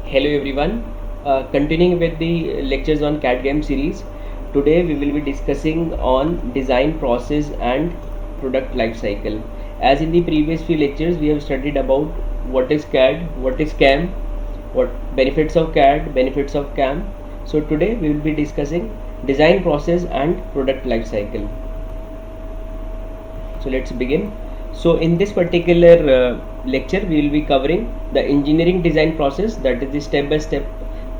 Hello everyone. Continuing with the lectures on CAD game series, today we will be discussing on design process and product life cycle. As in the previous few lectures, we have studied about what is CAD, what is CAM, what benefits of CAD, benefits of CAM. So today we will be discussing design process and product life cycle. So let's begin. So in this particular lecture we will be covering the engineering design process, that is the step by step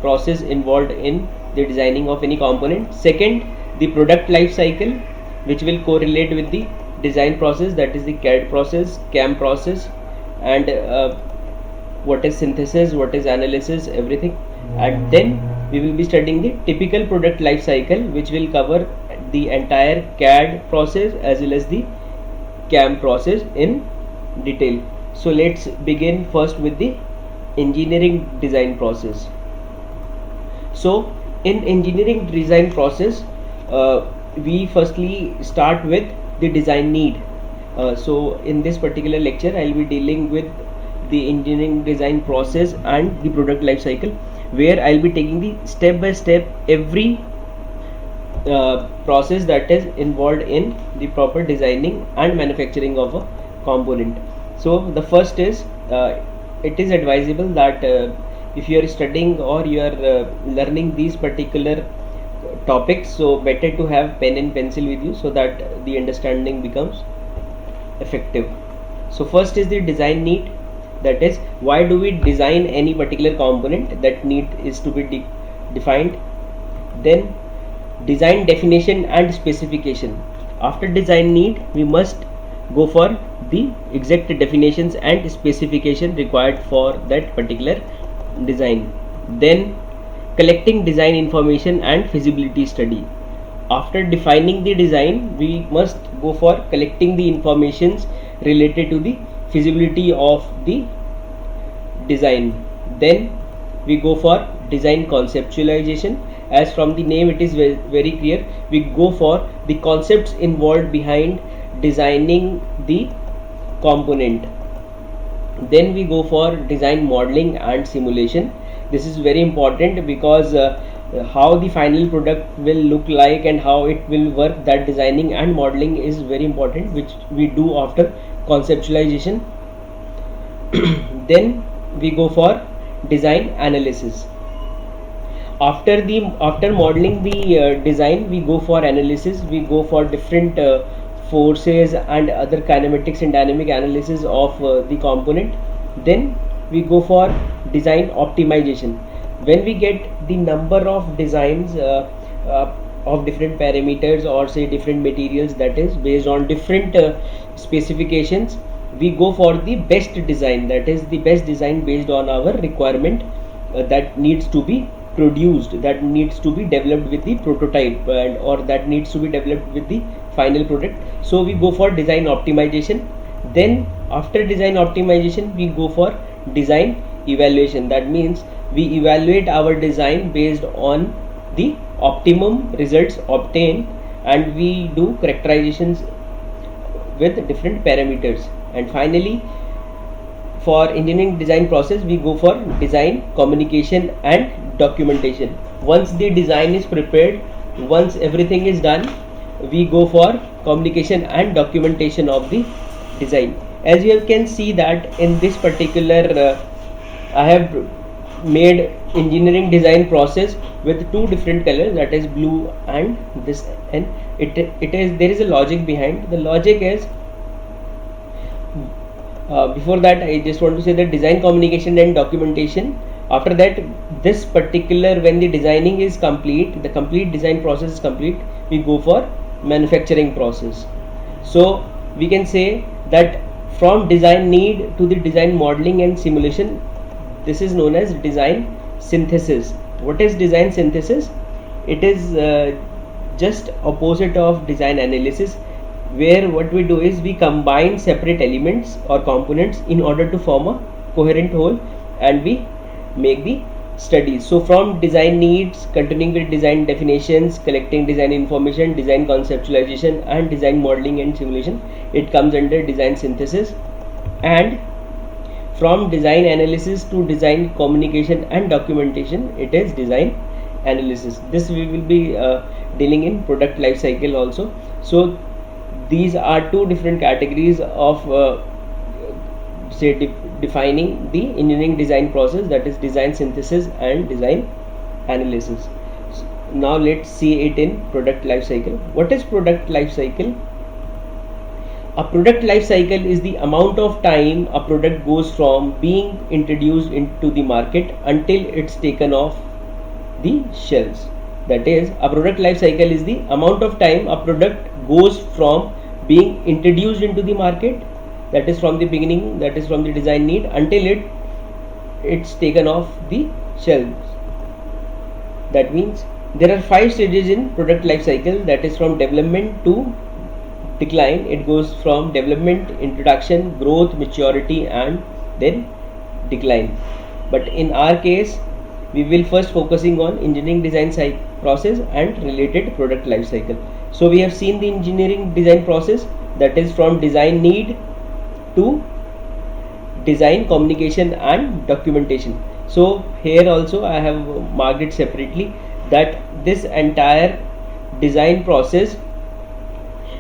process involved in the designing of any component. Second, the product life cycle, which will correlate with the design process, that is the CAD process, CAM process, and what is synthesis, what is analysis, everything. And then we will be studying the typical product life cycle, which will cover the entire CAD process as well as the CAM process in detail. So let's begin first with the engineering design process. So in engineering design process, we firstly start with the design need. So in this particular lecture I will be dealing with the engineering design process and the product life cycle, where I will be taking the step by step every process that is involved in the proper designing and manufacturing of a component. So the first is it is advisable that if you are studying or you are learning these particular topics, so better to have pen and pencil with you so that the understanding becomes effective. So first is the design need, that is why do we design any particular component, that need is to be defined. Then design definition and specification. After design need, we must go for the exact definitions and specification required for that particular design. Then collecting design information and feasibility study. After defining the design, we must go for collecting the informations related to the feasibility of the design. Then we go for design conceptualization. As from the name it is very clear, we go for the concepts involved behind designing the component. Then we go for design modeling and simulation. This is very important because how the final product will look like and how it will work, that designing and modeling is very important, which we do after conceptualization. Then we go for design analysis. After modeling the design, we go for analysis. We go for different forces and other kinematics and dynamic analysis of the component. Then we go for design optimization. When we get the number of designs of different parameters or say different materials, that is based on different specifications, we go for the best design, that is the best design based on our requirement that needs to be produced, that needs to be developed with the prototype, and or that needs to be developed with the final product. So we go for design optimization. Then after design optimization, we go for design evaluation. That means we evaluate our design based on the optimum results obtained, and we do characterizations with different parameters. And finally, for engineering design process, we go for design communication and documentation. Once the design is prepared, once everything is done, we go for communication and documentation of the design. As you can see that in this particular I have made engineering design process with two different colors, that is blue and this, and it is, there is a logic behind. The logic is, before that I just want to say that design communication and documentation, after that this particular, when the designing is complete, the complete design process is complete, we go for manufacturing process. So we can say that from design need to the design modeling and simulation, this is known as design synthesis. What is design synthesis? It is just opposite of design analysis, where what we do is we combine separate elements or components in order to form a coherent whole, and we make the studies. So from design needs, continuing with design definitions, collecting design information, design conceptualization and design modeling and simulation, it comes under design synthesis. And From design analysis to design communication and documentation, it is design analysis. This we will be dealing in product life cycle also. So these are two different categories of defining the engineering design process, that is design synthesis and design analysis. Now let's see it in product life cycle. What is product life cycle? A product life cycle is the amount of time a product goes from being introduced into the market until it's taken off the shelves. That is, a product life cycle is the amount of time a product goes from being introduced into the market, that is from the beginning, that is from the design need, until it's taken off the shelves. That means there are 5 stages in product life cycle, that is from development to decline. It goes from development, introduction, growth, maturity, and then decline. But in our case, we will first focusing on engineering design process and related product life cycle. So we have seen the engineering design process, that is from design need to design communication and documentation. So here also I have marked it separately, that this entire design process,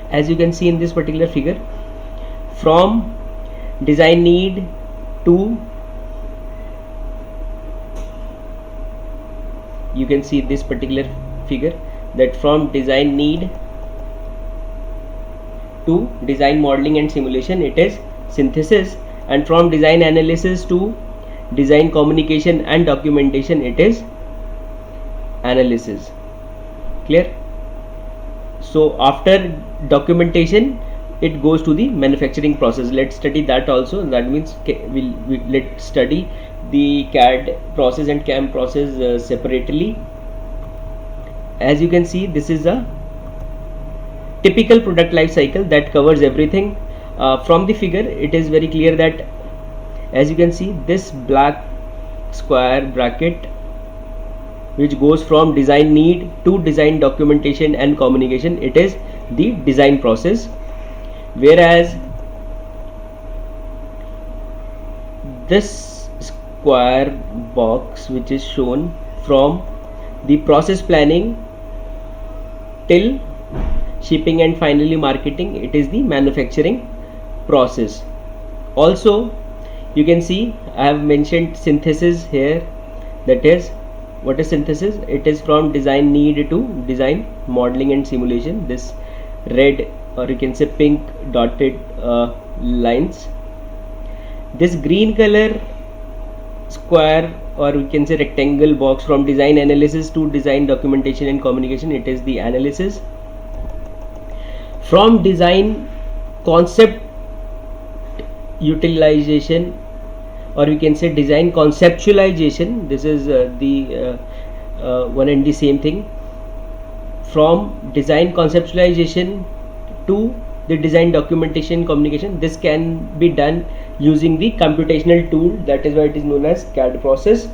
as you can see in this particular figure, from design need to, you can see this particular figure, that from design need to design modeling and simulation, it is synthesis, and from design analysis to design communication and documentation, it is analysis. Clear? So after documentation, it goes to the manufacturing process. Let's study that also. That means let's study the CAD process and CAM process separately. As you can see, this is a typical product life cycle that covers everything. From the figure, it is very clear that, as you can see, this black square bracket, which goes from design need to design documentation and communication, it is the design process. Whereas this square box, which is shown from the process planning till shipping and finally marketing, it is the manufacturing process. Also, you can see I have mentioned synthesis here. That is, what is synthesis? It is from design need to design modeling and simulation. This red, or you can say pink dotted lines. This green color square, or we can say rectangle box, from design analysis to design documentation and communication, it is the analysis. From design concept utilization, or we can say design conceptualization, this is the one and the same thing. From design conceptualization to the design documentation communication, this can be done using the computational tool, that is why it is known as CAD process.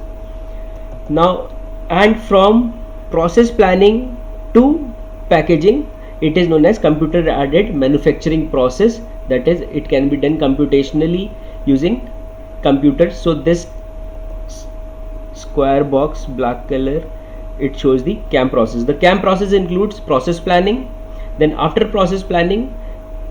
Now, and from process planning to packaging, it is known as computer aided manufacturing process, that is, it can be done computationally using computers. So this square box, black color, it shows the CAM process. The CAM process includes process planning, then after process planning,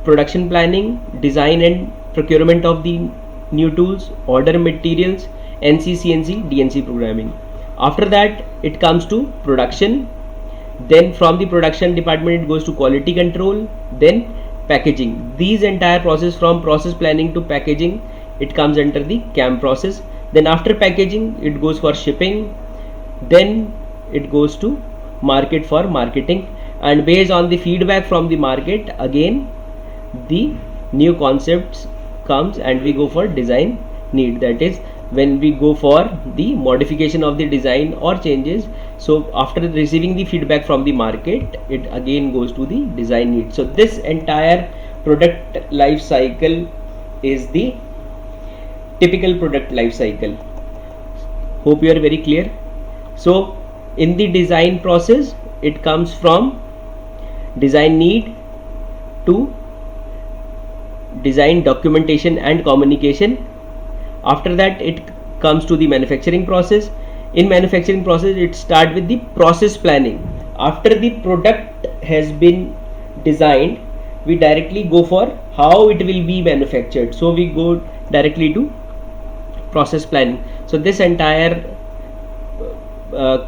production planning, design and procurement of the new tools, order materials, NC, CNC, DNC programming. After that, it comes to production. Then from the production department, it goes to quality control, then packaging. These entire process, from process planning to packaging, it comes under the CAM process. Then after packaging, it goes for shipping, then it goes to market for marketing, and based on the feedback from the market, again the new concepts comes and we go for design need. That is, when we go for the modification of the design or changes, so after receiving the feedback from the market, it again goes to the design need. So this entire product life cycle is the typical product life cycle. Hope you are very clear. So in the design process, it comes from design need to design documentation and communication. After that it comes to the manufacturing process. In manufacturing process it start with the process planning. After the product has been designed, we directly go for how it will be manufactured, so we go directly to process planning. So this entire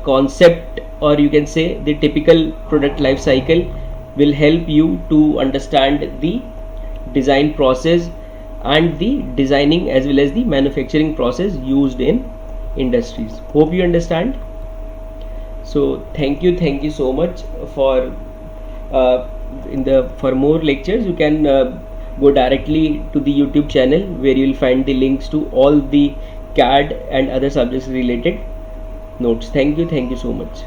concept, or you can say the typical product life cycle, will help you to understand the design process and the designing as well as the manufacturing process used in industries. Hope you understand. So thank you so much for for more lectures you can go directly to the YouTube channel, where you will find the links to all the CAD and other subjects related notes. Thank you so much.